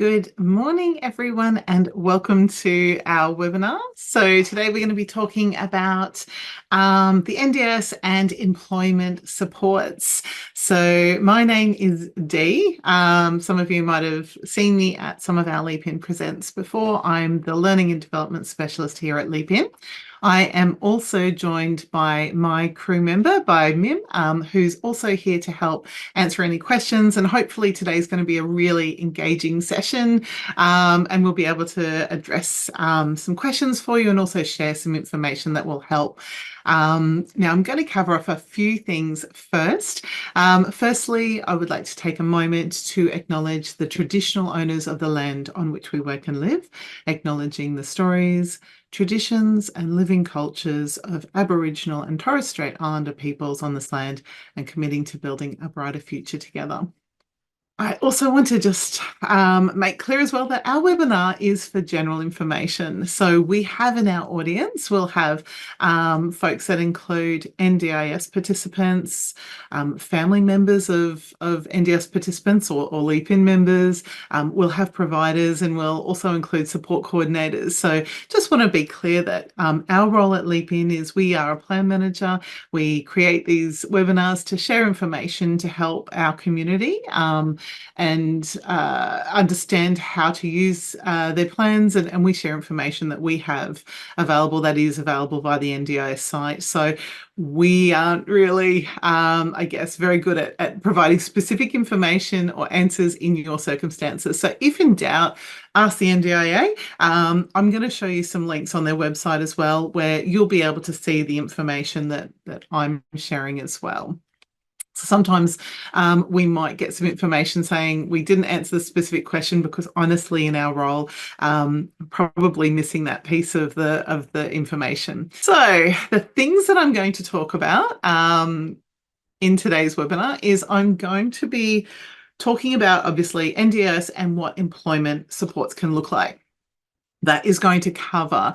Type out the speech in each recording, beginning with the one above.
Good morning, everyone, and welcome to our webinar. So today we're going to be talking about the NDIS and employment supports. So my name is Dee. Some of you might have seen me at some of our Leap In Presents before. I'm the Learning and Development Specialist here at Leap In. I am also joined by my crew member, by Mim, who's also here to help answer any questions. And hopefully today's going to be a really engaging session, and we'll be able to address some questions for you and also share some information that will help. Now, I'm going to cover off a few things first. Firstly, I would like to take a moment to acknowledge the traditional owners of the land on which we work and live, acknowledging the stories, traditions and living cultures of Aboriginal and Torres Strait Islander peoples on this land and committing to building a brighter future together. I also want to just make clear as well that our webinar is for general information. So we have in our audience, we'll have folks that include NDIS participants, family members of NDIS participants or Leap In members. We'll have providers and we'll also include support coordinators. So just want to be clear that our role at Leap In is we are a plan manager. We create these webinars to share information to help our community and understand how to use their plans, and we share information that we have available that is available via the NDIS site. So we aren't really, I guess, very good at providing specific information or answers in your circumstances. So if in doubt, ask the NDIA. I'm going to show you some links on their website as well, where you'll be able to see the information that I'm sharing as well. So sometimes we might get some information saying we didn't answer the specific question because honestly in our role, probably missing that piece of the information. So the things that I'm going to talk about in today's webinar is I'm going to be talking about obviously NDIS and what employment supports can look like. That is going to cover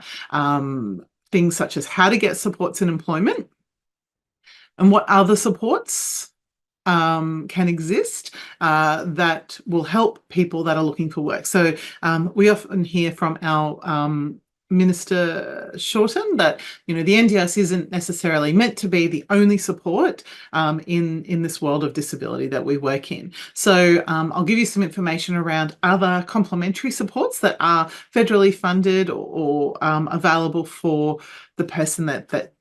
things such as how to get supports in employment, and what other supports can exist that will help people that are looking for work. So we often hear from our Minister Shorten that the NDIS isn't necessarily meant to be the only support in this world of disability that we work in. So I'll give you some information around other complementary supports that are federally funded or available for the person that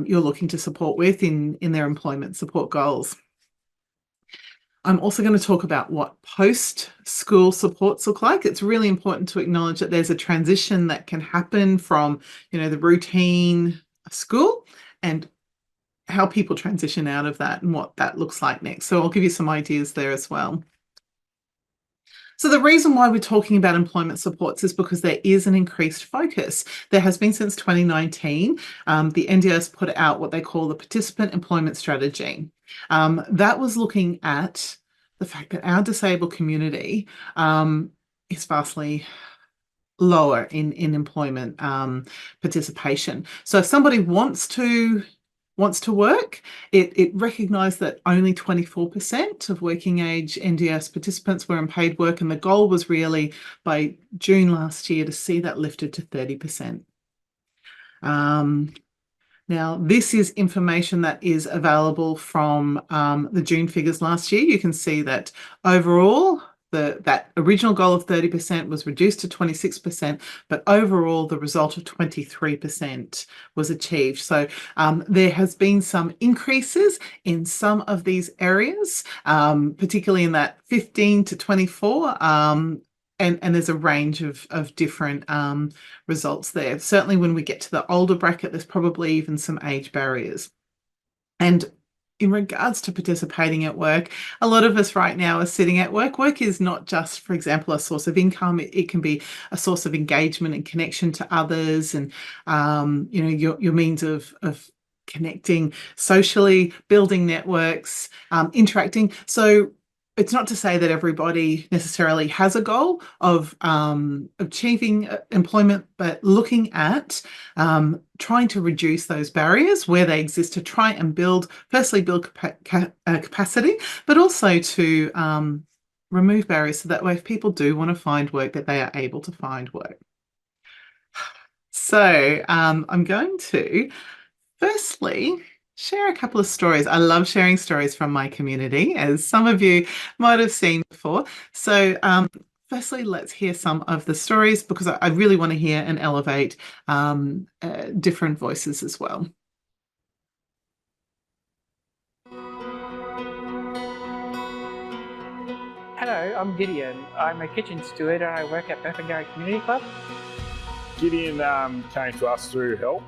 you're looking to support with in their employment support goals. I'm also going to talk about what post-school supports look like. It's really important to acknowledge that there's a transition that can happen from, the routine school and how people transition out of that and what that looks like next. So I'll give you some ideas there as well. So the reason why we're talking about employment supports is because there is an increased focus. There has been since 2019. The NDIS put out what they call the Participant Employment Strategy. That was looking at the fact that our disabled community is vastly lower in employment participation. So if somebody wants to work, it recognised that only 24% of working age NDIS participants were in paid work, and the goal was really by June last year to see that lifted to 30%. Now, this is information that is available from the June figures last year. You can see that overall, that original goal of 30% was reduced to 26%, but overall the result of 23% was achieved. So there has been some increases in some of these areas, particularly in that 15 to 24, and there's a range of different results there. Certainly when we get to the older bracket, there's probably even some age barriers. And in regards to participating at work, a lot of us right now are sitting at work. Work is not just, for example, a source of income. It can be a source of engagement and connection to others, and your means of connecting socially, building networks, interacting. So it's not to say that everybody necessarily has a goal of achieving employment, but looking at trying to reduce those barriers where they exist to try and build capacity, but also to remove barriers so that way if people do want to find work, that they are able to find work. So I'm going to firstly share a couple of stories. I love sharing stories from my community, as some of you might have seen before. So firstly, let's hear some of the stories because I really want to hear and elevate different voices as well. Hello, I'm Gideon. I'm a kitchen steward and I work at Burpengary Community Club. Gideon came to us through help,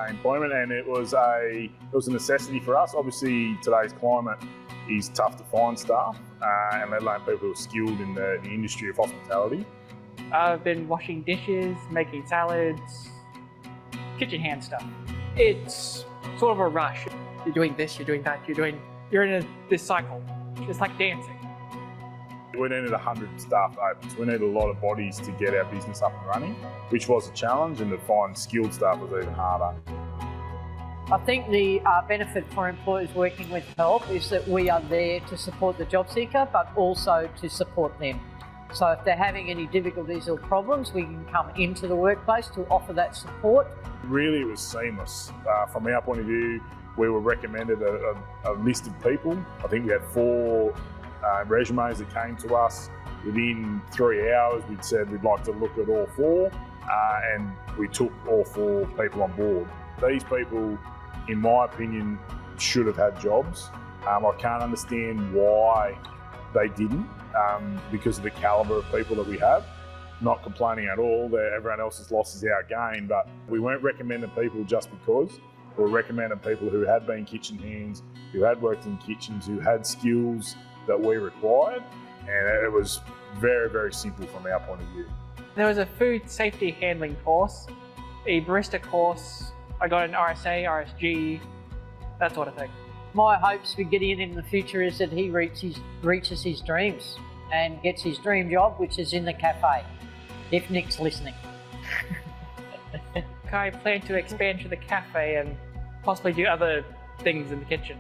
employment, and it was a necessity for us. Obviously, today's climate is tough to find staff, and let alone people who are skilled in the industry of hospitality. I've been washing dishes, making salads, kitchen hand stuff. It's sort of a rush. You're doing this, you're doing that, you're in this cycle. It's like dancing. We needed 100 staff open, so we needed a lot of bodies to get our business up and running, which was a challenge, and to find skilled staff was even harder. I think the benefit for employers working with help is that we are there to support the job seeker, but also to support them. So if they're having any difficulties or problems, we can come into the workplace to offer that support. Really, it was seamless. From our point of view, we were recommended a list of people. I think we had 4 resumes that came to us. Within 3 hours, we'd said we'd like to look at all 4, and we took all 4 people on board. These people, in my opinion, should have had jobs. I can't understand why they didn't, because of the calibre of people that we have. Not complaining at all that everyone else's loss is our gain, but we weren't recommending people just because. We were recommending people who had been kitchen hands, who had worked in kitchens, who had skills that we required, and it was very, very simple from our point of view. There was a food safety handling course, a barista course, I got an RSA, RSG, that sort of thing. My hopes for Gideon in the future is that he reaches his dreams and gets his dream job, which is in the cafe, if Nick's listening. I plan to expand to the cafe and possibly do other things in the kitchen.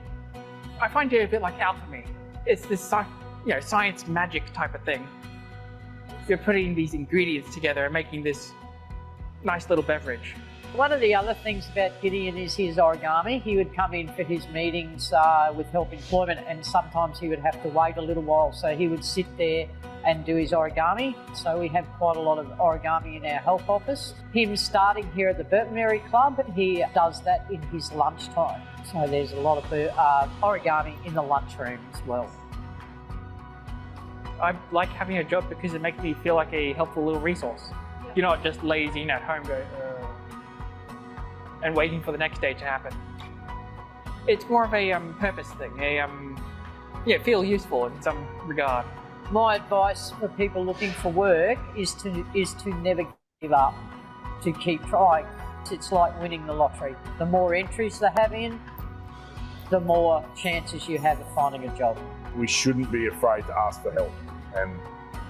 I find it a bit like alchemy. It's this science magic type of thing. You're putting these ingredients together and making this nice little beverage. One of the other things about Gideon is his origami. He would come in for his meetings with Help Employment, and sometimes he would have to wait a little while, so he would sit there and do his origami. So we have quite a lot of origami in our help office. Him starting here at the Burpengary Club, he does that in his lunchtime. So there's a lot of origami in the lunchroom as well. I like having a job because it makes me feel like a helpful little resource. You're not just lazing at home going, and waiting for the next day to happen. It's more of a purpose thing, feel useful in some regard. My advice for people looking for work is to never give up, to keep trying. It's like winning the lottery. The more entries they have in, the more chances you have of finding a job. We shouldn't be afraid to ask for help, and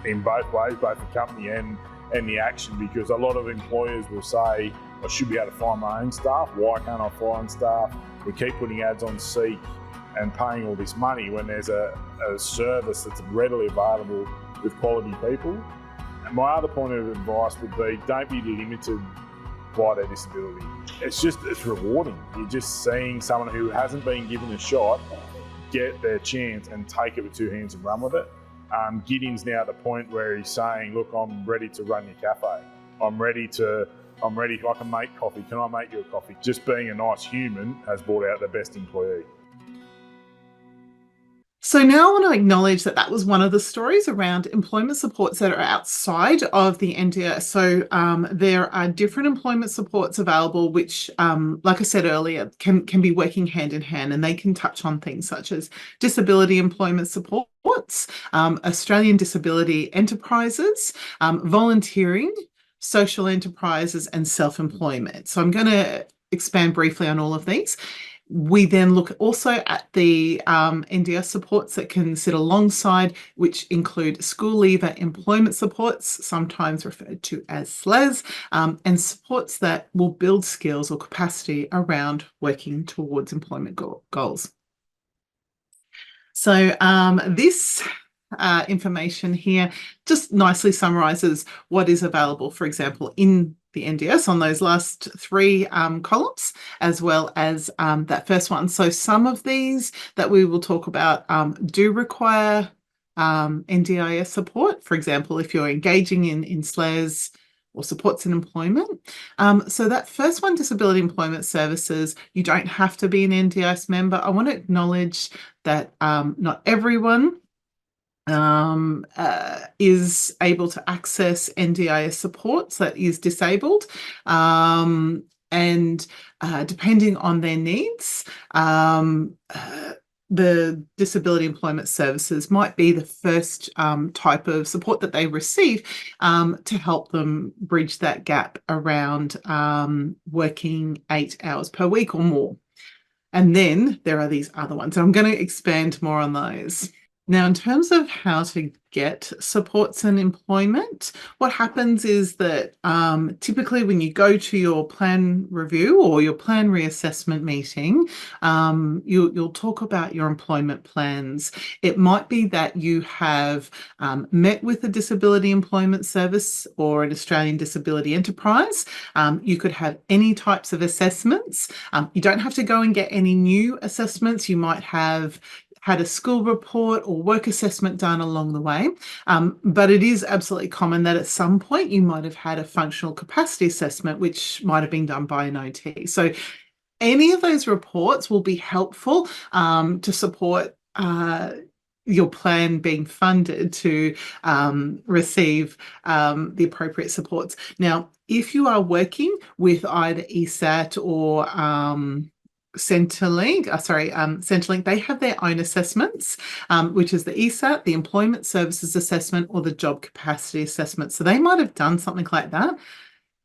in both ways, both the company and the action, because a lot of employers will say, I should be able to find my own staff. Why can't I find staff? We keep putting ads on Seek and paying all this money when there's a service that's readily available with quality people. And my other point of advice would be, don't be limited by their disability. It's rewarding. You're just seeing someone who hasn't been given a shot get their chance and take it with 2 hands and run with it. Gideon's now at the point where he's saying, look, I'm ready to run your cafe. I'm ready, I can make coffee. Can I make you a coffee? Just being a nice human has brought out the best employee. So now I want to acknowledge that that was one of the stories around employment supports that are outside of the NDIS. So there are different employment supports available, which, like I said earlier, can be working hand in hand, and they can touch on things such as disability employment supports, Australian disability enterprises, volunteering, social enterprises, and self-employment. So I'm going to expand briefly on all of these. We then look also at the NDIS supports that can sit alongside, which include school leaver employment supports, sometimes referred to as SLES, and supports that will build skills or capacity around working towards employment goals. So this information here just nicely summarises what is available, for example, in the NDS on those last three columns, as well as that first one. So some of these that we will talk about do require NDIS support. For example, if you're engaging in SLAs or supports in employment. So that first one, disability employment services, you don't have to be an NDIS member. I want to acknowledge that not everyone is able to access NDIS supports that is disabled. And depending on their needs, the disability employment services might be the first type of support that they receive to help them bridge that gap around working 8 hours per week or more. And then there are these other ones. So I'm going to expand more on those. Now, in terms of how to get supports and employment, what happens is that typically when you go to your plan review or your plan reassessment meeting, you'll talk about your employment plans. It might be that you have met with a disability employment service or an Australian disability enterprise. You could have any types of assessments. You don't have to go and get any new assessments. You might have had a school report or work assessment done along the way. But it is absolutely common that at some point you might have had a functional capacity assessment, which might have been done by an OT. So any of those reports will be helpful to support your plan being funded to receive the appropriate supports. Now, if you are working with either ESAT or Centrelink, they have their own assessments, which is the ESAT, the Employment Services Assessment, or the Job Capacity Assessment. So they might have done something like that.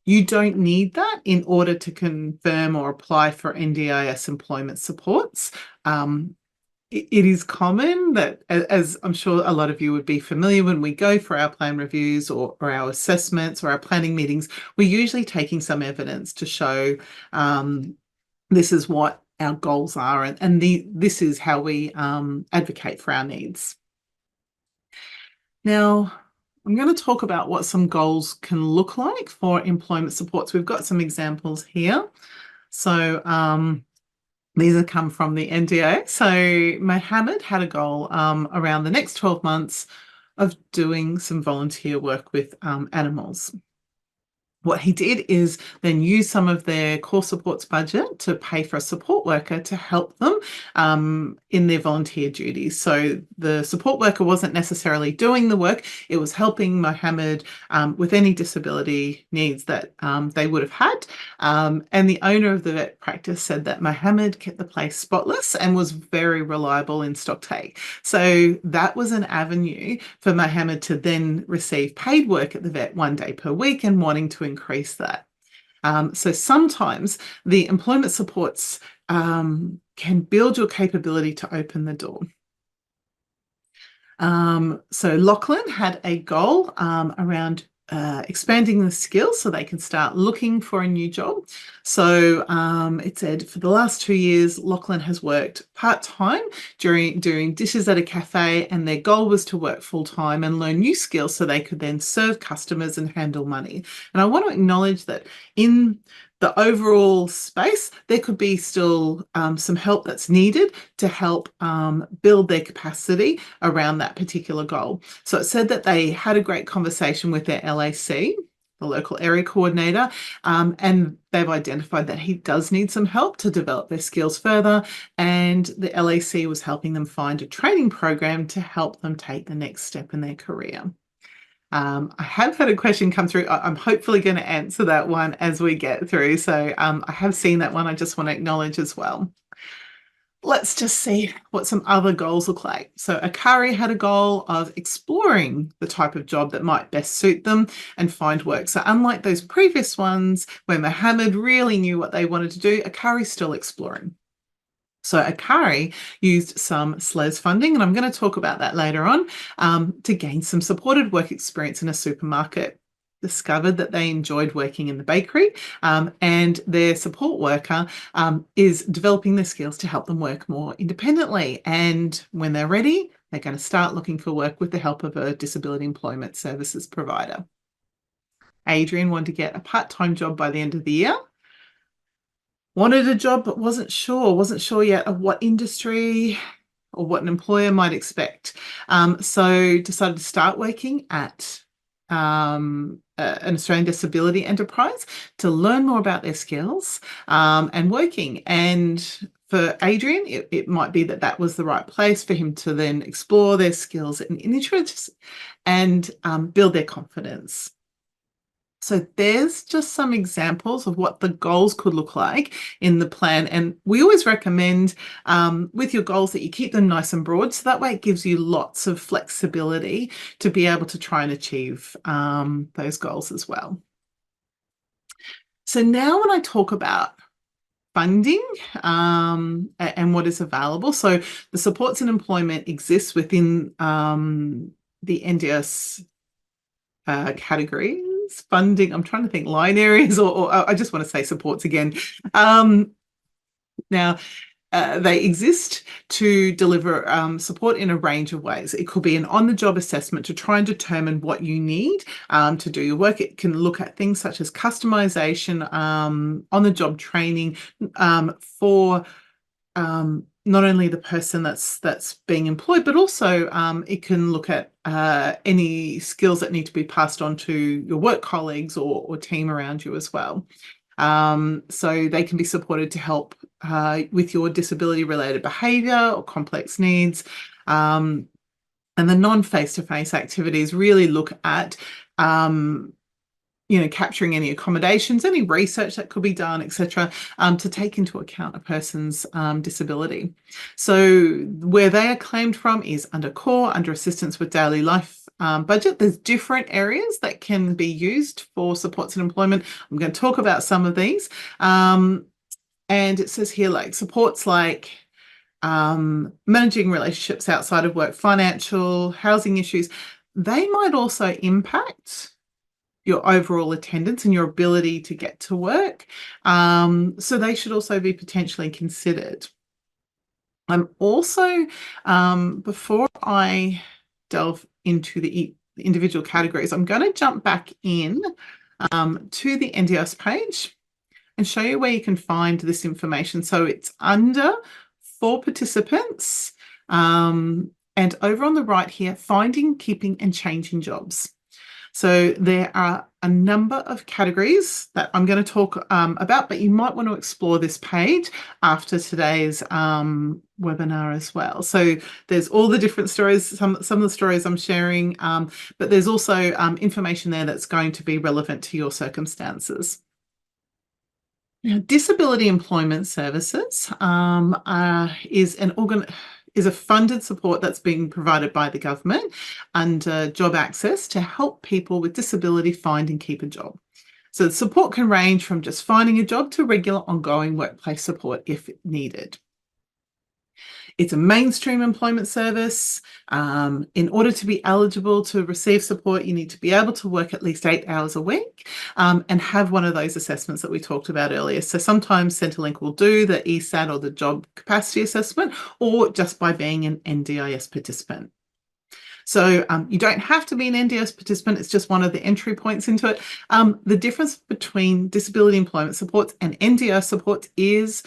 You don't need that in order to confirm or apply for NDIS employment supports. It is common that, as I'm sure a lot of you would be familiar, when we go for our plan reviews or our assessments or our planning meetings, we're usually taking some evidence to show this is what our goals are, and this is how we advocate for our needs. Now, I'm going to talk about what some goals can look like for employment supports. We've got some examples here. So these have come from the NDA. So Mohammed had a goal around the next 12 months of doing some volunteer work with animals. What he did is then use some of their core supports budget to pay for a support worker to help them in their volunteer duties. So the support worker wasn't necessarily doing the work, it was helping Mohammed with any disability needs that they would have had. And the owner of the vet practice said that Mohammed kept the place spotless and was very reliable in stock take. So that was an avenue for Mohammed to then receive paid work at the vet 1 day per week and wanting to increase that. So sometimes the employment supports can build your capability to open the door. So Lachlan had a goal around expanding the skills so they can start looking for a new job. So it said for the last 2 years, Lachlan has worked part-time doing dishes at a cafe, and their goal was to work full-time and learn new skills so they could then serve customers and handle money. And I want to acknowledge that in the overall space, there could be still some help that's needed to help build their capacity around that particular goal. So it said that they had a great conversation with their LAC, the local area coordinator, and they've identified that he does need some help to develop their skills further, and the LAC was helping them find a training program to help them take the next step in their career. I have had a question come through. I'm hopefully going to answer that one as we get through. So I have seen that one. I just want to acknowledge as well. Let's just see what some other goals look like. So Akari had a goal of exploring the type of job that might best suit them and find work. So unlike those previous ones where Mohammed really knew what they wanted to do, Akari's still exploring. So Akari used some SLAs funding, and I'm going to talk about that later on, to gain some supported work experience in a supermarket. Discovered that they enjoyed working in the bakery, and their support worker is developing their skills to help them work more independently. And when they're ready, they're going to start looking for work with the help of a disability employment services provider. Adrian wanted to get a part-time job by the end of the year. Wanted a job, but wasn't sure yet of what industry or what an employer might expect. So decided to start working at an Australian disability enterprise to learn more about their skills and working. And for Adrian, it might be that was the right place for him to then explore their skills and interests and build their confidence. So there's just some examples of what the goals could look like in the plan. And we always recommend with your goals that you keep them nice and broad. So that way it gives you lots of flexibility to be able to try and achieve those goals as well. So now when I talk about funding and what is available. So the supports and employment exists within the NDIS categories. Funding, I'm trying to think line areas or I just want to say supports again. Now, they exist to deliver support in a range of ways. It could be an on-the-job assessment to try and determine what you need to do your work. It can look at things such as customization, on-the-job training for not only the person that's being employed, but also it can look at any skills that need to be passed on to your work colleagues or team around you as well. So they can be supported to help with your disability-related behaviour or complex needs. And the non-face-to-face activities really look at capturing any accommodations, any research that could be done, etc., to take into account a person's disability. So where they are claimed from is under core, under assistance with daily life budget. There's different areas that can be used for supports and employment. I'm going to talk about some of these. And it says here like supports like managing relationships outside of work, financial, housing issues. They might also impact your overall attendance and your ability to get to work. So they should also be potentially considered. I'm also, before I delve into the individual categories, I'm going to jump back in to the NDIS page and show you where you can find this information. So it's under for participants and over on the right here, finding, keeping and changing jobs. So there are a number of categories that I'm going to talk about, but you might want to explore this page after today's webinar as well. So there's all the different stories, some of the stories I'm sharing, but there's also information there that's going to be relevant to your circumstances. Now, Disability Employment Services is a funded support that's being provided by the government under Job Access to help people with disability find and keep a job. So the support can range from just finding a job to regular ongoing workplace support if needed. It's a mainstream employment service. In order to be eligible to receive support, you need to be able to work at least 8 hours a week and have one of those assessments that we talked about earlier. So sometimes Centrelink will do the ESAT or the job capacity assessment, or just by being an NDIS participant. So you don't have to be an NDIS participant. It's just one of the entry points into it. The difference between disability employment supports and NDIS supports is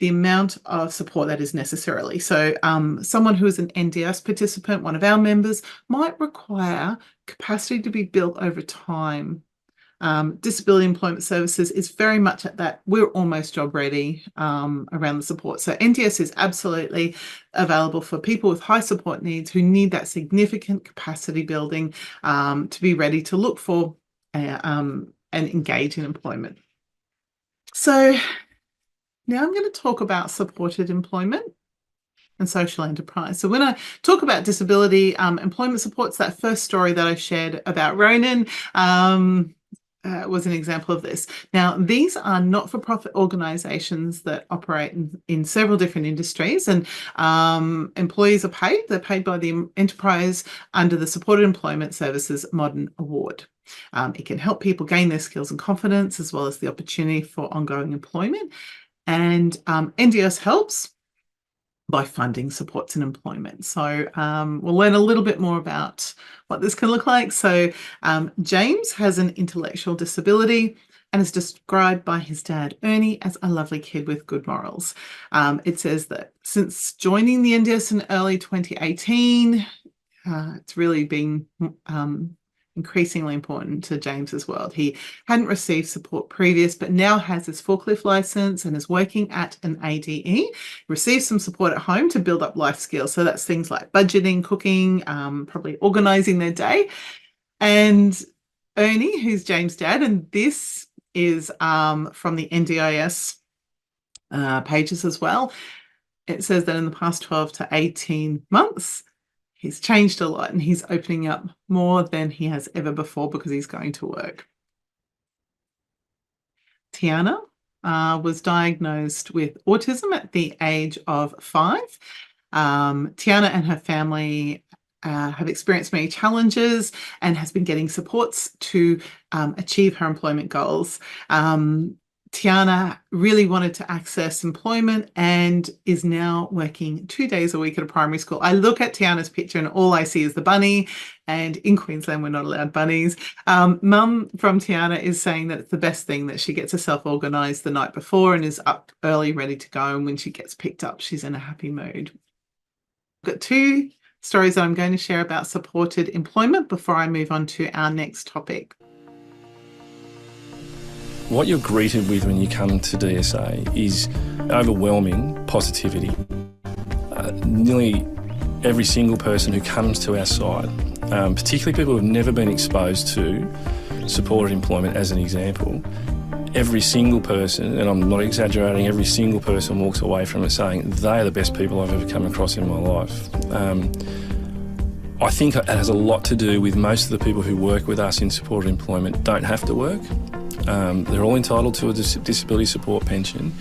the amount of support that is necessarily. So someone who is an NDIS participant, one of our members, might require capacity to be built over time. Disability Employment Services is very much at that, we're almost job ready around the support. So NDIS is absolutely available for people with high support needs who need that significant capacity building to be ready to look for and engage in employment. So now I'm going to talk about supported employment and social enterprise. So when I talk about disability employment supports, that first story that I shared about Ronan was an example of this. Now, these are not-for-profit organisations that operate in several different industries, and employees are paid. They're paid by the enterprise under the Supported Employment Services Modern Award. It can help people gain their skills and confidence, as well as the opportunity for ongoing employment. And NDIS helps by funding supports in employment. So we'll learn a little bit more about what this can look like. So James has an intellectual disability and is described by his dad, Ernie, as a lovely kid with good morals. It says that since joining the NDIS in early 2018, it's really been increasingly important to James's world. He hadn't received support previous, but now has his forklift license and is working at an ADE. Receives some support at home to build up life skills. So that's things like budgeting, cooking, probably organising their day. And Ernie, who's James' dad, and this is from the NDIS pages as well. It says that in the past 12 to 18 months, he's changed a lot and he's opening up more than he has ever before because he's going to work. Tiana was diagnosed with autism at the age of 5. Tiana and her family have experienced many challenges and has been getting supports to achieve her employment goals. Tiana really wanted to access employment and is now working 2 days a week at a primary school. I look at Tiana's picture and all I see is the bunny, and in Queensland we're not allowed bunnies. Mum from Tiana is saying that it's the best thing that she gets herself organised the night before and is up early ready to go, and when she gets picked up she's in a happy mood. I've got 2 stories that I'm going to share about supported employment before I move on to our next topic. What you're greeted with when you come to DSA is overwhelming positivity. Nearly every single person who comes to our site, particularly people who have never been exposed to supported employment as an example, every single person, and I'm not exaggerating, every single person walks away from it saying they are the best people I've ever come across in my life. I think it has a lot to do with most of the people who work with us in supported employment don't have to work. They're all entitled to a disability support pension,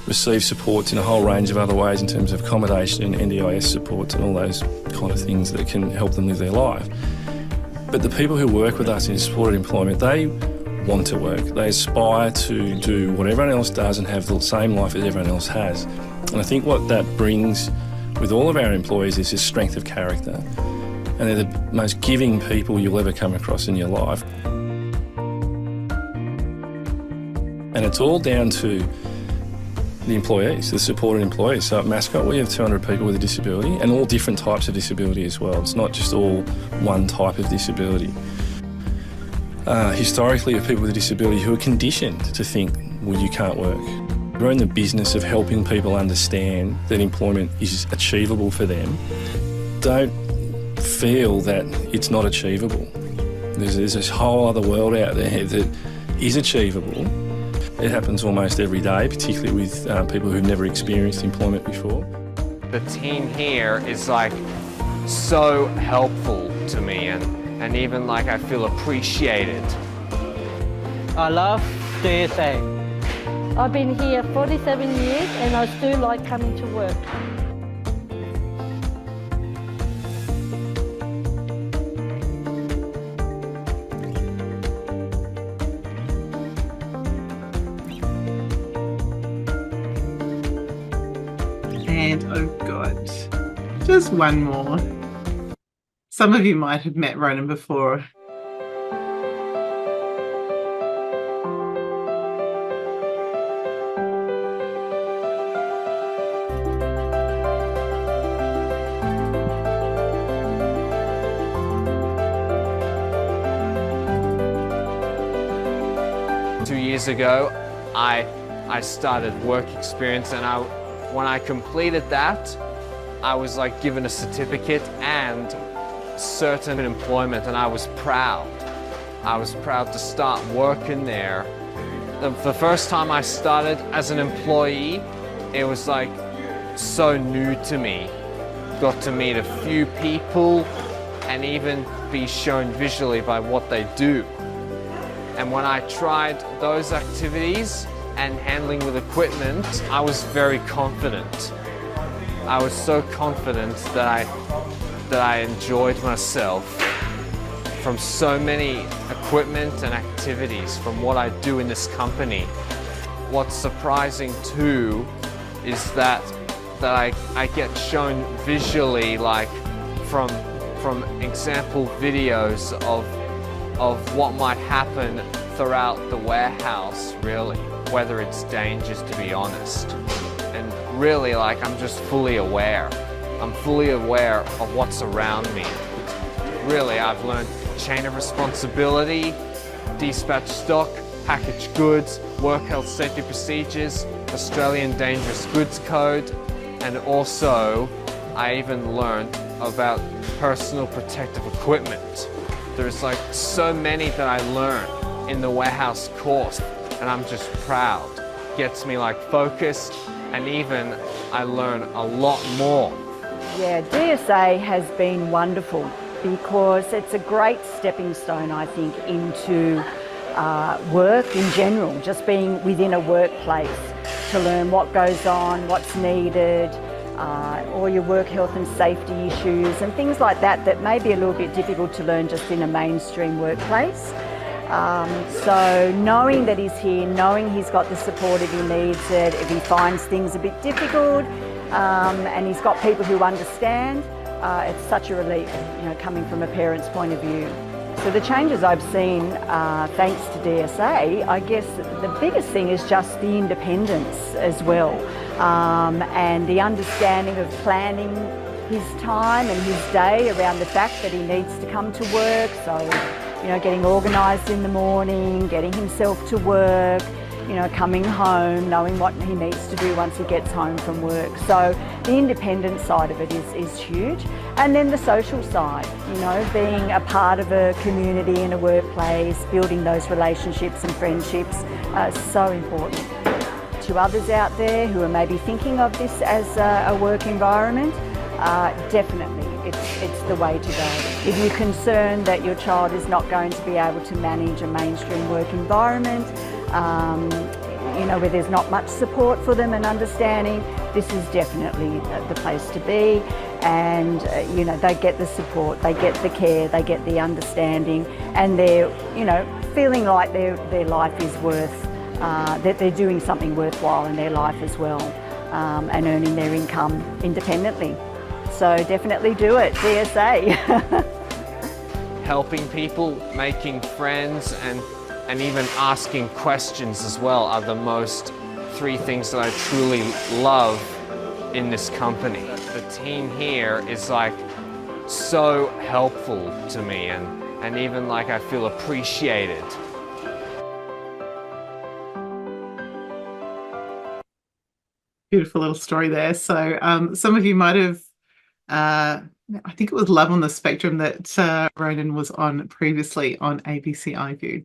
receive supports in a whole range of other ways in terms of accommodation and NDIS supports and all those kind of things that can help them live their life. But the people who work with us in supported employment, they want to work. They aspire to do what everyone else does and have the same life as everyone else has. And I think what that brings with all of our employees is this strength of character. And they're the most giving people you'll ever come across in your life. And it's all down to the employees, the supported employees. So at Mascot we have 200 people with a disability and all different types of disability as well. It's not just all one type of disability. Historically, we have people with a disability who are conditioned to think, well, you can't work. We're in the business of helping people understand that employment is achievable for them. Don't feel that it's not achievable. There's this whole other world out there that is achievable. It happens almost every day, particularly with people who've never experienced employment before. The team here is like so helpful to me and even like I feel appreciated. I love DSA. I've been here 47 years and I still like coming to work. And oh God, just one more. Some of you might have met Ronan before. Years ago, I started work experience, and when I completed that, I was like given a certificate and certain employment, and I was proud. I was proud to start working there. The first time I started as an employee, it was like so new to me. Got to meet a few people and even be shown visually by what they do. And when I tried those activities and handling with equipment, I was very confident. I was so confident that I enjoyed myself from so many equipment and activities from what I do in this company. What's surprising too is that that I get shown visually, like from example videos of what might happen throughout the warehouse, really, whether it's dangers, to be honest. And really, like, I'm just fully aware. I'm fully aware of what's around me. Really, I've learned chain of responsibility, dispatch stock, package goods, work health safety procedures, Australian Dangerous Goods Code, and also I even learned about personal protective equipment. There's like so many that I learned in the warehouse course, and I'm just proud. Gets me like focused, and even I learn a lot more. Yeah, DSA has been wonderful because it's a great stepping stone, I think, into work in general, just being within a workplace to learn what goes on, what's needed, all your work health and safety issues and things like that that may be a little bit difficult to learn just in a mainstream workplace. So knowing that he's here, knowing he's got the support if he needs it, if he finds things a bit difficult, and he's got people who understand, it's such a relief, you know, coming from a parent's point of view. So the changes I've seen, thanks to DSA, I guess the biggest thing is just the independence as well, and the understanding of planning his time and his day around the fact that he needs to come to work. So, you know, getting organised in the morning, getting himself to work, you know, coming home, knowing what he needs to do once he gets home from work. So the independent side of it is huge. And then the social side, you know, being a part of a community in a workplace, building those relationships and friendships, so important. To others out there who are maybe thinking of this as a work environment, definitely it's the way to go. If you're concerned that your child is not going to be able to manage a mainstream work environment, you know, where there's not much support for them and understanding, this is definitely the place to be. And you know, they get the support, they get the care, they get the understanding, and they're, you know, feeling like their life is worth, that they're doing something worthwhile in their life as well, and earning their income independently. So definitely do it, DSA. Helping people, making friends, and even asking questions as well are the most three things that I truly love in this company. The team here is like so helpful to me, and even like I feel appreciated. Beautiful little story there. So some of you might have, I think it was Love on the Spectrum that Ronan was on previously on ABC iView.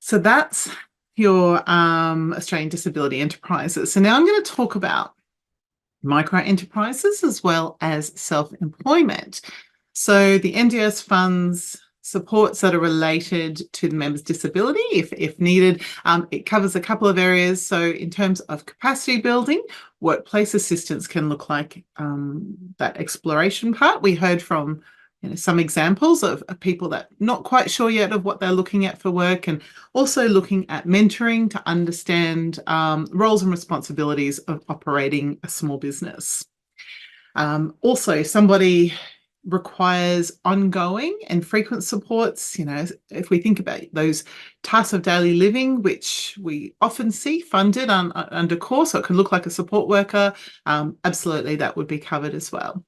So that's your Australian Disability Enterprises. So now I'm going to talk about micro enterprises as well as self-employment. So the NDIS funds supports that are related to the member's disability if needed. It covers a couple of areas. So in terms of capacity building, workplace assistance can look like that exploration part. We heard from, you know, some examples of people that are not quite sure yet of what they're looking at for work, and also looking at mentoring to understand roles and responsibilities of operating a small business. Also, somebody requires ongoing and frequent supports. You know, if we think about those tasks of daily living, which we often see funded under core, so it can look like a support worker, absolutely that would be covered as well.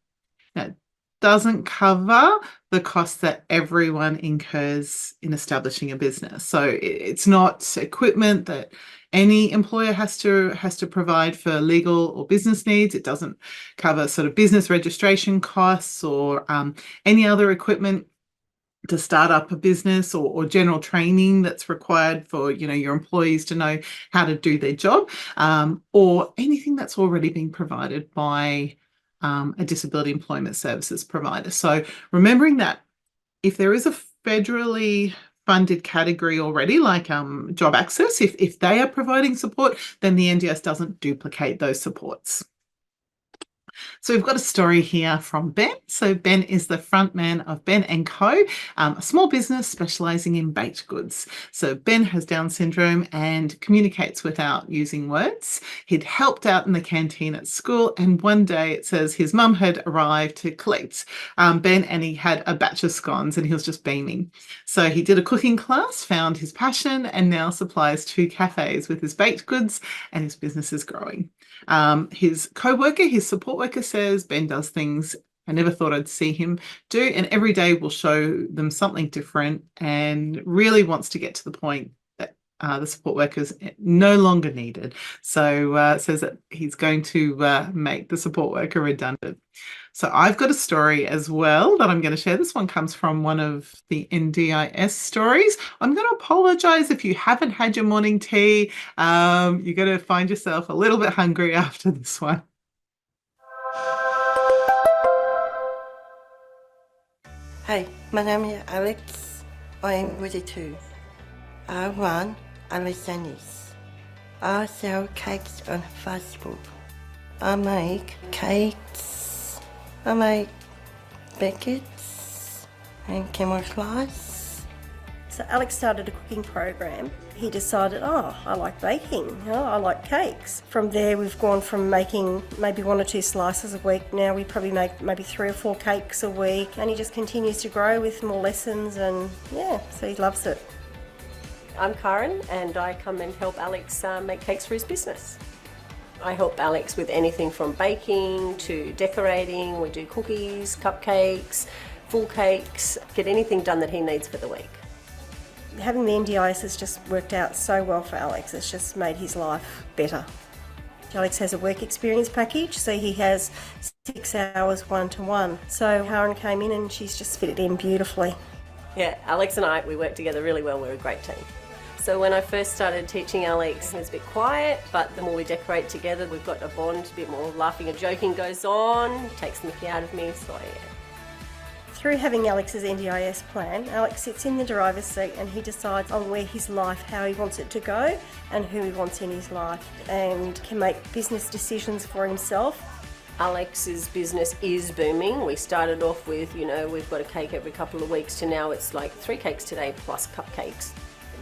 Now, it doesn't cover the costs that everyone incurs in establishing a business. So it's not equipment that any employer has to provide for legal or business needs. It doesn't cover sort of business registration costs or any other equipment to start up a business, or general training that's required for, you know, your employees to know how to do their job, or anything that's already been provided by a disability employment services provider. So remembering that if there is a federally funded category already, like job access, if they are providing support, then the NDIS doesn't duplicate those supports. So we've got a story here from Ben. So Ben is the front man of Ben & Co, a small business specialising in baked goods. So Ben has Down syndrome and communicates without using words. He'd helped out in the canteen at school, and one day it says his mum had arrived to collect Ben, and he had a batch of scones and he was just beaming. So he did a cooking class, found his passion, and now supplies 2 cafes with his baked goods, and his business is growing. His co-worker, his support worker, says Ben does things I never thought I'd see him do, and every day will show them something different, and really wants to get to the point that the support worker's no longer needed. So says that he's going to make the support worker redundant. So I've got a story as well that I'm going to share. This one comes from one of the NDIS stories. I'm going to apologise if you haven't had your morning tea. You're going to find yourself a little bit hungry after this one. Hi, my name is Alex. I am 42. I run Alexander's. I sell cakes on Facebook. I make cakes. I make biscuits and camouflage. So Alex started a cooking program. He decided, oh, I like baking, I like cakes. From there, we've gone from making maybe 1 or 2 slices a week. Now we probably make maybe 3 or 4 cakes a week, and he just continues to grow with more lessons, and yeah, so he loves it. I'm Karen, and I come and help Alex make cakes for his business. I help Alex with anything from baking to decorating. We do cookies, cupcakes, full cakes, get anything done that he needs for the week. Having the NDIS has just worked out so well for Alex. It's just made his life better. Alex has a work experience package, so he has 6 hours one-to-one. So Karen came in and she's just fitted in beautifully. Yeah, Alex and we work together really well. We're a great team. So when I first started teaching Alex, he was a bit quiet, but the more we decorate together, we've got a bond, a bit more laughing and joking goes on, takes the mickey out of me, so yeah. Through having Alex's NDIS plan, Alex sits in the driver's seat and he decides on where his life, how he wants it to go and who he wants in his life, and can make business decisions for himself. Alex's business is booming. We started off with, we've got a cake every couple of weeks to now it's like 3 cakes today plus cupcakes.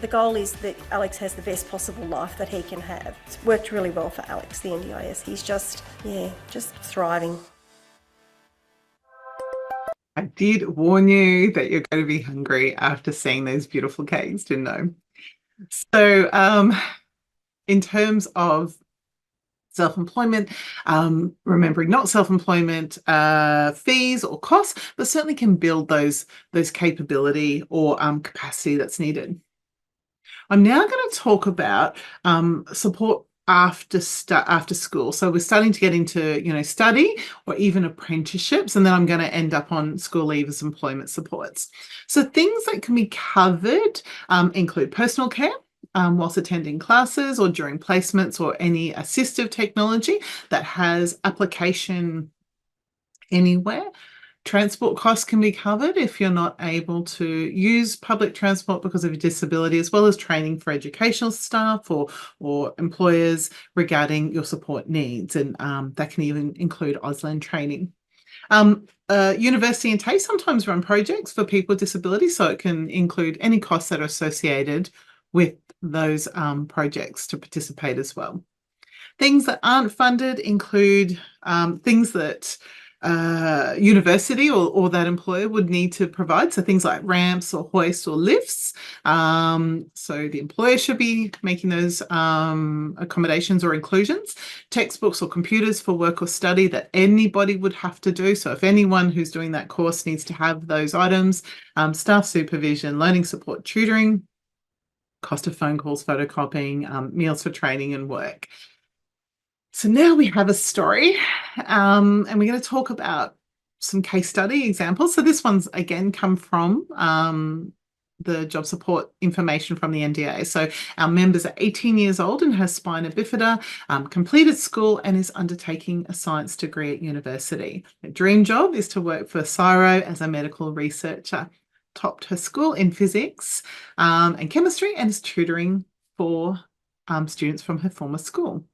The goal is that Alex has the best possible life that he can have. It's worked really well for Alex, the NDIS. He's just thriving. I did warn you that you're going to be hungry after seeing those beautiful cakes, didn't I? So in terms of self-employment, remembering not self-employment fees or costs, but certainly can build those capability or capacity that's needed. I'm now going to talk about support after school. So we're starting to get into, study or even apprenticeships, and then I'm going to end up on school leavers employment supports. So things that can be covered include personal care whilst attending classes or during placements, or any assistive technology that has application anywhere. Transport costs can be covered if you're not able to use public transport because of a disability, as well as training for educational staff or employers regarding your support needs. And that can even include Auslan training. University and TAFE sometimes run projects for people with disabilities, so it can include any costs that are associated with those projects to participate as well. Things that aren't funded include things that university or that employer would need to provide, so things like ramps or hoists or lifts. So the employer should be making those accommodations or inclusions. Textbooks or computers for work or study that anybody would have to do, so if anyone who's doing that course needs to have those items. Staff supervision, learning support, tutoring, cost of phone calls, photocopying, meals for training and work. So now we have a story, and we're going to talk about some case study examples. So this one's again come from the job support information from the NDA. So our members are 18 years old and has spina bifida, completed school and is undertaking a science degree at university. Her dream job is to work for CSIRO as a medical researcher. Topped her school in physics and chemistry, and is tutoring for students from her former school.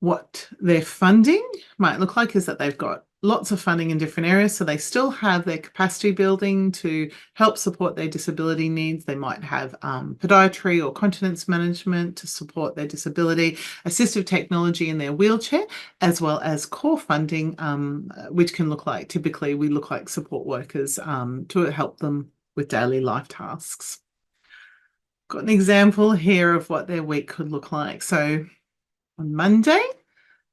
What their funding might look like is that they've got lots of funding in different areas. So they still have their capacity building to help support their disability needs. They might have podiatry or continence management to support their disability, assistive technology in their wheelchair, as well as core funding, which can look like, typically we look like support workers to help them with daily life tasks. Got an example here of what their week could look like. So on Monday,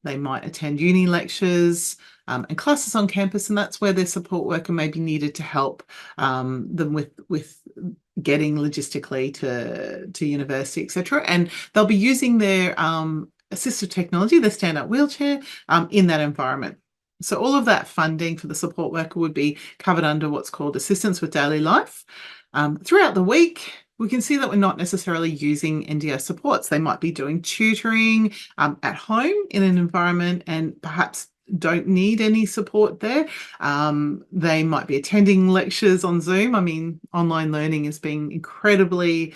they might attend uni lectures and classes on campus, and that's where their support worker may be needed to help them with getting logistically to university, etc. And they'll be using their assistive technology, their stand-up wheelchair, in that environment. So all of that funding for the support worker would be covered under what's called assistance with daily life. Throughout the week, we can see that we're not necessarily using NDIS supports. They might be doing tutoring at home in an environment and perhaps don't need any support there. They might be attending lectures on Zoom. I mean, online learning is being incredibly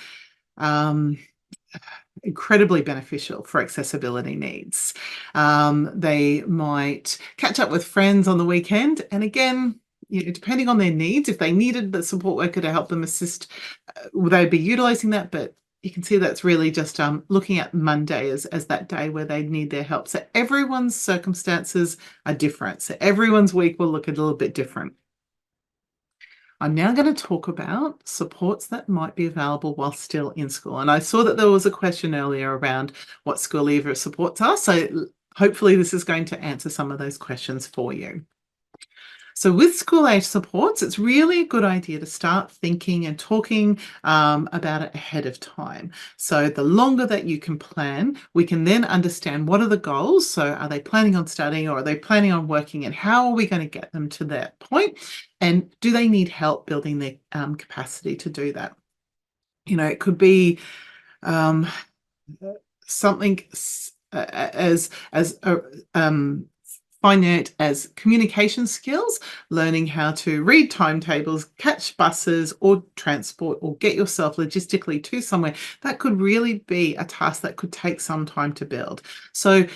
beneficial for accessibility needs. They might catch up with friends on the weekend. And again, depending on their needs, if they needed the support worker to help them assist, they'd be utilising that. But you can see that's really just looking at Monday as that day where they need their help. So everyone's circumstances are different. So everyone's week will look a little bit different. I'm now going to talk about supports that might be available while still in school. And I saw that there was a question earlier around what school leaver supports are. So hopefully this is going to answer some of those questions for you. So with school age supports, it's really a good idea to start thinking and talking about it ahead of time. So the longer that you can plan, we can then understand what are the goals. So are they planning on studying or are they planning on working, and how are we going to get them to that point? And do they need help building their capacity to do that? It could be something as finite as communication skills, learning how to read timetables, catch buses or transport, or get yourself logistically to somewhere. That could really be a task that could take some time to build. So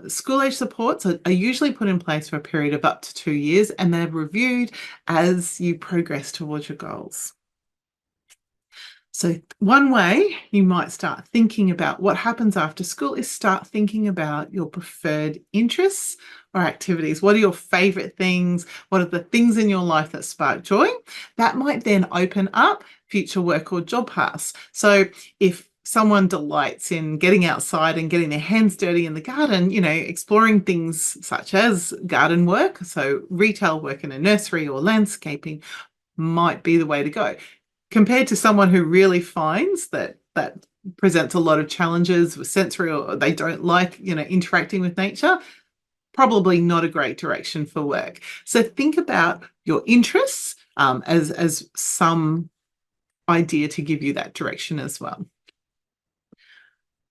school age supports are usually put in place for a period of up to 2 years, and they're reviewed as you progress towards your goals. So one way you might start thinking about what happens after school is start thinking about your preferred interests or activities. What are your favourite things? What are the things in your life that spark joy? That might then open up future work or job paths. So if someone delights in getting outside and getting their hands dirty in the garden, exploring things such as garden work, so retail work in a nursery or landscaping might be the way to go. Compared to someone who really finds that presents a lot of challenges with sensory, or they don't like, interacting with nature, probably not a great direction for work. So think about your interests as some idea to give you that direction as well.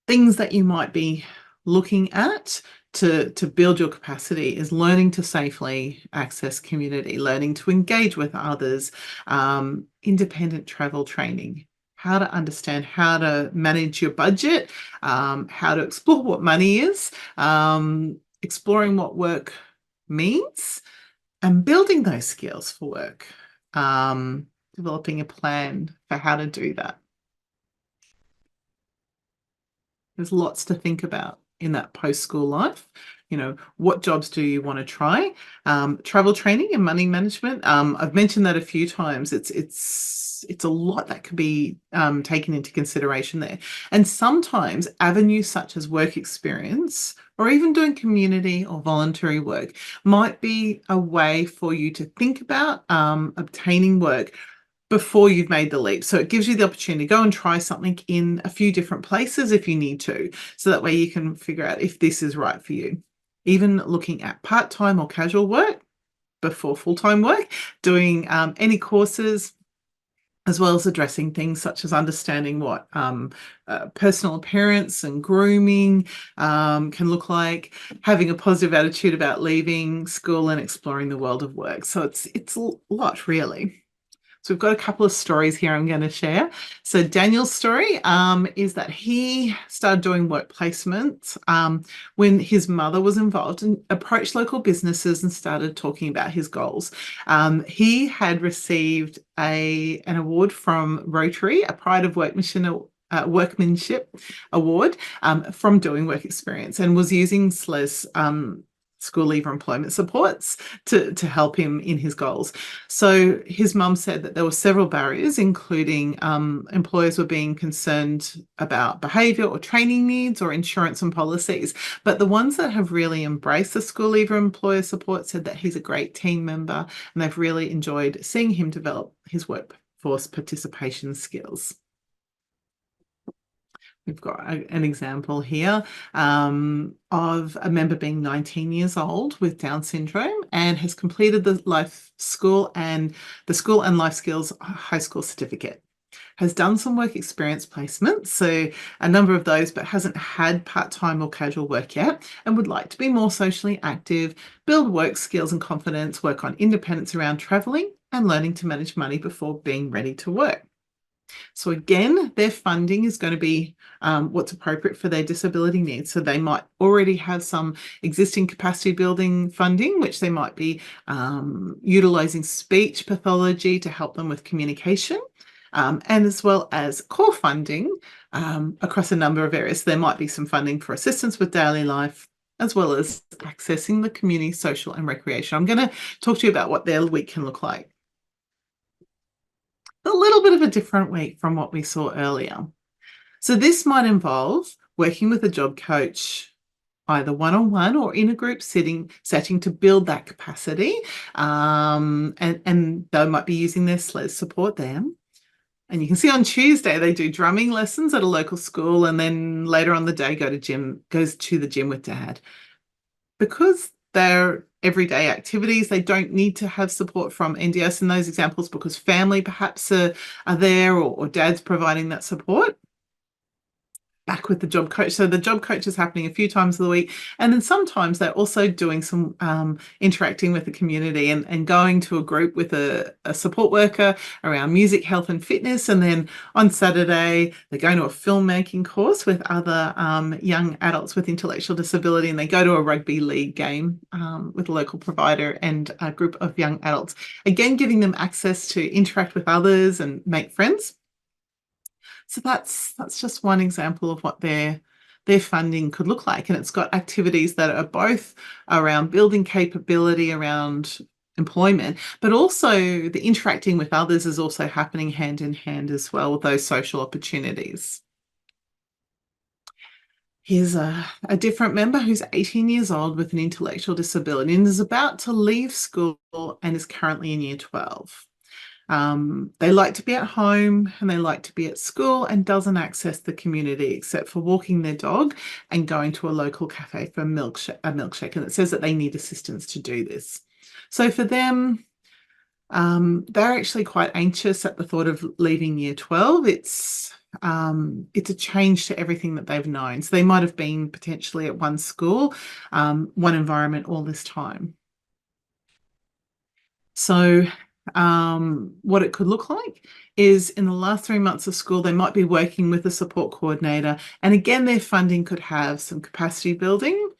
Things that you might be looking at to build your capacity is learning to safely access community, learning to engage with others, independent travel training, how to understand how to manage your budget, how to explore what money is, exploring what work means, and building those skills for work, developing a plan for how to do that. There's lots to think about in that post-school life. What jobs do you want to try? Travel training and money management. I've mentioned that a few times. It's a lot that could be taken into consideration there. And sometimes avenues such as work experience or even doing community or voluntary work might be a way for you to think about obtaining work before you've made the leap. So it gives you the opportunity to go and try something in a few different places if you need to. So that way you can figure out if this is right for you. Even looking at part-time or casual work before full-time work, doing any courses, as well as addressing things such as understanding what personal appearance and grooming can look like, having a positive attitude about leaving school and exploring the world of work. So it's a lot, really. So we've got a couple of stories here I'm going to share. So Daniel's story is that he started doing work placements when his mother was involved and approached local businesses and started talking about his goals. He had received an award from Rotary, a Pride of Workmanship award from doing work experience, and was using SLES school leaver employment supports to help him in his goals. So his mum said that there were several barriers, including employers were being concerned about behaviour or training needs or insurance and policies. But the ones that have really embraced the school leaver employer support said that he's a great team member and they've really enjoyed seeing him develop his workforce participation skills. We've got an example here of a member being 19 years old with Down syndrome and has completed the school and life skills high school certificate. Has done some work experience placements, so a number of those, but hasn't had part-time or casual work yet, and would like to be more socially active, build work skills and confidence, work on independence around travelling and learning to manage money before being ready to work. So again, their funding is going to be what's appropriate for their disability needs. So they might already have some existing capacity building funding, which they might be utilising speech pathology to help them with communication, and as well as core funding across a number of areas. There might be some funding for assistance with daily life, as well as accessing the community, social and recreation. I'm going to talk to you about what their week can look like. A little bit of a different week from what we saw earlier. So this might involve working with a job coach, either one-on-one or in a group setting to build that capacity. And they might be using their SLES support there. And you can see on Tuesday, they do drumming lessons at a local school, and then later on the day goes to the gym with dad. Because they're everyday activities, they don't need to have support from NDIS in those examples because family perhaps are there or dad's providing that support. Back with the job coach. So the job coach is happening a few times of the week. And then sometimes they're also doing some interacting with the community and going to a group with a support worker around music, health and fitness. And then on Saturday, they're going to a filmmaking course with other young adults with intellectual disability. And they go to a rugby league game with a local provider and a group of young adults. Again, giving them access to interact with others and make friends. So that's just one example of what their funding could look like. And it's got activities that are both around building capability around employment, but also the interacting with others is also happening hand in hand as well with those social opportunities. Here's a different member who's 18 years old with an intellectual disability and is about to leave school and is currently in year 12. They like to be at home and they like to be at school and doesn't access the community except for walking their dog and going to a local cafe for a milkshake. And it says that they need assistance to do this. So for them, they're actually quite anxious at the thought of leaving year 12. It's a change to everything that they've known. So they might have been potentially at one school, one environment all this time. So what it could look like is in the last 3 months of school, they might be working with a support coordinator. And again, their funding could have some capacity building,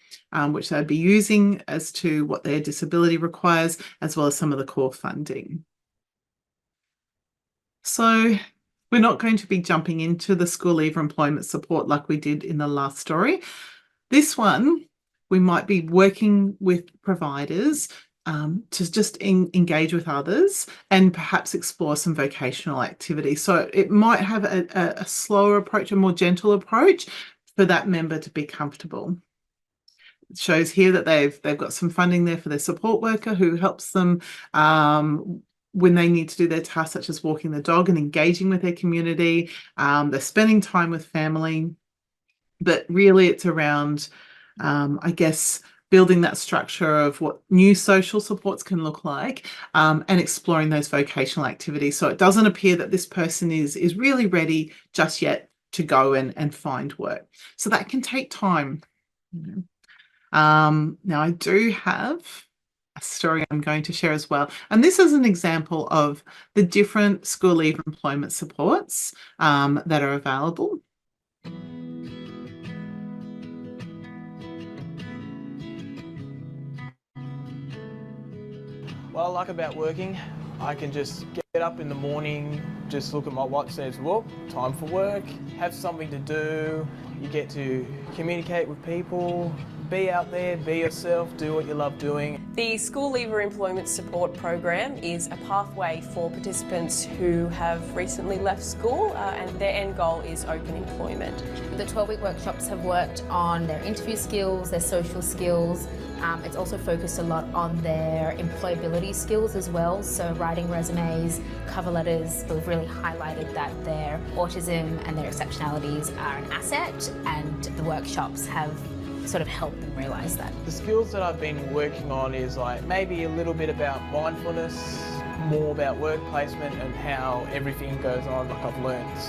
which they'd be using as to what their disability requires, as well as some of the core funding. So we're not going to be jumping into the school leaver employment support like we did in the last story. This one, we might be working with providers to just engage with others and perhaps explore some vocational activity. So it might have a slower approach, a more gentle approach for that member to be comfortable. It shows here that they've got some funding there for their support worker who helps them when they need to do their tasks such as walking the dog and engaging with their community. They're spending time with family, but really it's around, I guess, building that structure of what new social supports can look like and exploring those vocational activities. So it doesn't appear that this person is really ready just yet to go and find work. So that can take time. Now I do have a story I'm going to share as well. And this is an example of the different school leave employment supports that are available. What I like about working, I can just get up in the morning, just look at my watch, says, well, time for work, have something to do, you get to communicate with people, be out there, be yourself, do what you love doing. The School Leaver Employment Support Program is a pathway for participants who have recently left school and their end goal is open employment. The 12-week workshops have worked on their interview skills, their social skills. It's also focused a lot on their employability skills as well, so writing resumes, cover letters. We've really highlighted that their autism and their exceptionalities are an asset, and the workshops have sort of helped them realise that. The skills that I've been working on is like maybe a little bit about mindfulness, more about work placement and how everything goes on. Like I've learned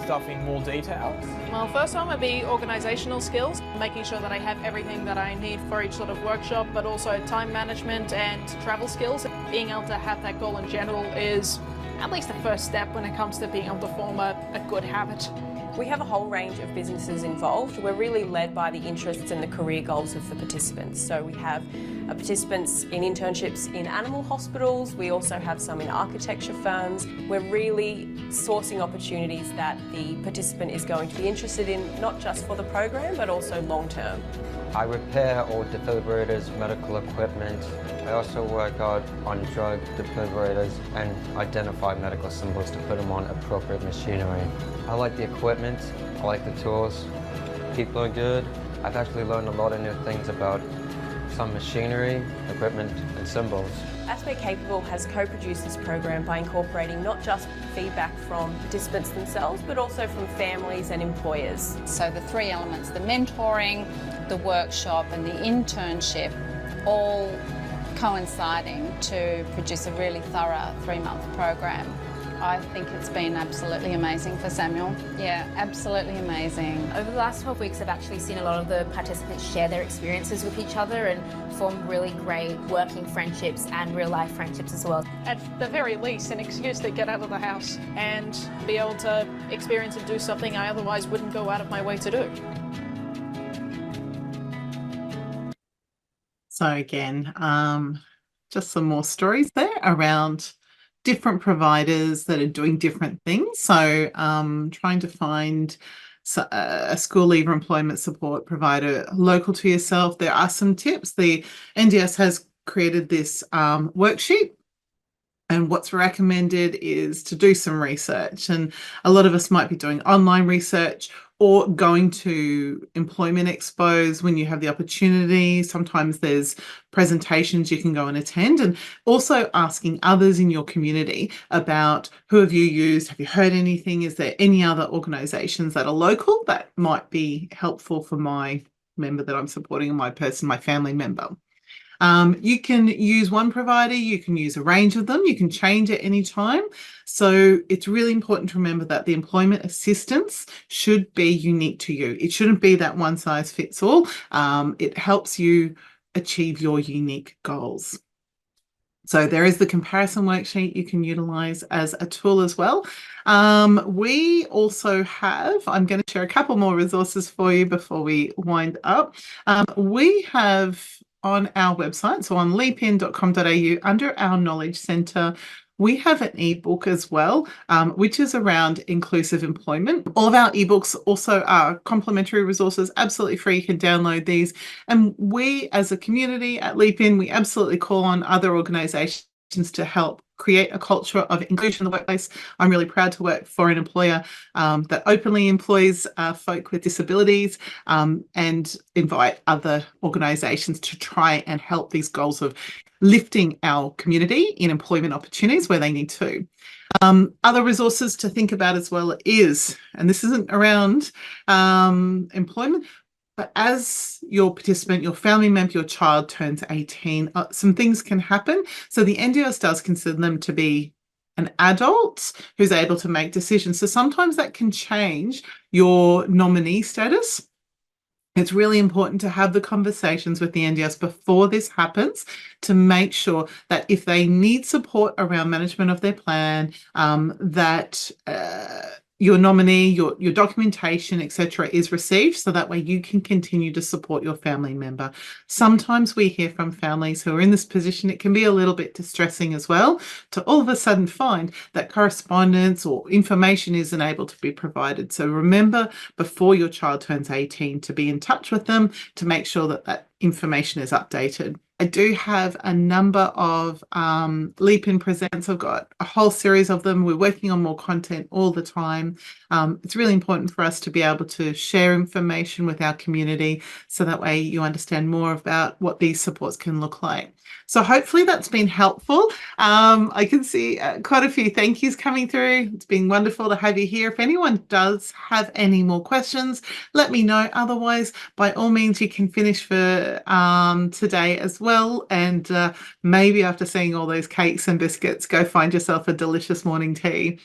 stuff in more detail. Well, first one would be organisational skills, making sure that I have everything that I need for each sort of workshop, but also time management and travel skills. Being able to have that goal in general is at least the first step when it comes to being able to form a good habit. We have a whole range of businesses involved. We're really led by the interests and the career goals of the participants. So we have participants in internships in animal hospitals. We also have some in architecture firms. We're really sourcing opportunities that the participant is going to be interested in, not just for the program, but also long term. I repair all defibrillators, medical equipment. I also work out on drug defibrillators and identify medical symbols to put them on appropriate machinery. I like the equipment, I like the tools. People are good. I've actually learned a lot of new things about some machinery, equipment and symbols. Aspect Capable has co-produced this program by incorporating not just feedback from participants themselves, but also from families and employers. So the three elements, the mentoring, the workshop and the internship, all coinciding to produce a really thorough 3-month program. I think it's been absolutely amazing for Samuel. Yeah, absolutely amazing. Over the last 12 weeks, I've actually seen a lot of the participants share their experiences with each other and form really great working friendships and real life friendships as well. At the very least, an excuse to get out of the house and be able to experience and do something I otherwise wouldn't go out of my way to do. So again, just some more stories there around different providers that are doing different things. So trying to find a school leaver employment support provider local to yourself. There are some tips. The NDIS has created this worksheet, and what's recommended is to do some research. And a lot of us might be doing online research or going to employment expos when you have the opportunity. Sometimes there's presentations you can go and attend, and also asking others in your community about who have you used, have you heard anything, is there any other organisations that are local that might be helpful for my member that I'm supporting, my family member. You can use one provider, you can use a range of them, you can change at any time. So it's really important to remember that the employment assistance should be unique to you. It shouldn't be that one size fits all. It helps you achieve your unique goals. So there is the comparison worksheet you can utilise as a tool as well. We also have, I'm going to share a couple more resources for you before we wind up. We have on our website, so on leapin.com.au, under our Knowledge Centre, we have an ebook as well, which is around inclusive employment. All of our ebooks also are complimentary resources, absolutely free. You can download these. And we, as a community at Leap-In, we absolutely call on other organisations to help create a culture of inclusion in the workplace. I'm really proud to work for an employer that openly employs folk with disabilities and invite other organisations to try and help these goals of lifting our community in employment opportunities where they need to. Other resources to think about as well is, and this isn't around employment, but as your participant, your family member, your child turns 18, some things can happen. So the NDIS does consider them to be an adult who's able to make decisions. So sometimes that can change your nominee status. It's really important to have the conversations with the NDIS before this happens to make sure that if they need support around management of their plan, that your nominee, your documentation, etc., is received, so that way you can continue to support your family member. Sometimes we hear from families who are in this position, it can be a little bit distressing as well, to all of a sudden find that correspondence or information isn't able to be provided. So remember, before your child turns 18, to be in touch with them to make sure that that information is updated. I do have a number of Leap In Presents. I've got a whole series of them. We're working on more content all the time. It's really important for us to be able to share information with our community, so that way you understand more about what these supports can look like. So hopefully that's been helpful. I can see quite a few thank yous coming through. It's been wonderful to have you here. If anyone does have any more questions, let me know. Otherwise, by all means, you can finish for today as well. And maybe after seeing all those cakes and biscuits, go find yourself a delicious morning tea.